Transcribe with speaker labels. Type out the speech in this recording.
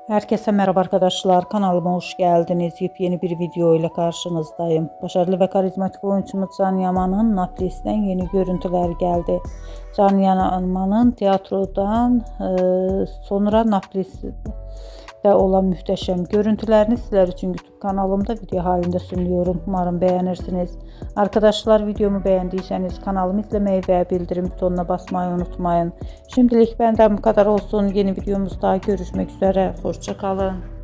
Speaker 1: Herkese merhaba arkadaşlar. Kanalıma hoş geldiniz. Yepyeni bir video ile karşınızdayım. Başarılı ve karizmatik oyuncumuz Can Yaman'ın Naples'ten yeni görüntüler geldi. Can Yaman'ın tiyatrodan sonra Naples'te olan muhteşem görüntülerini sizler için YouTube kanalımda video halinde sunuyorum. Umarım beğenirsiniz. Arkadaşlar, videomu beğendiyseniz kanalımı izlemeyi ve bildirim butonuna basmayı unutmayın. Şimdilik benden bu kadar olsun. Yeni videomuzda görüşmek üzere. Hoşça kalın.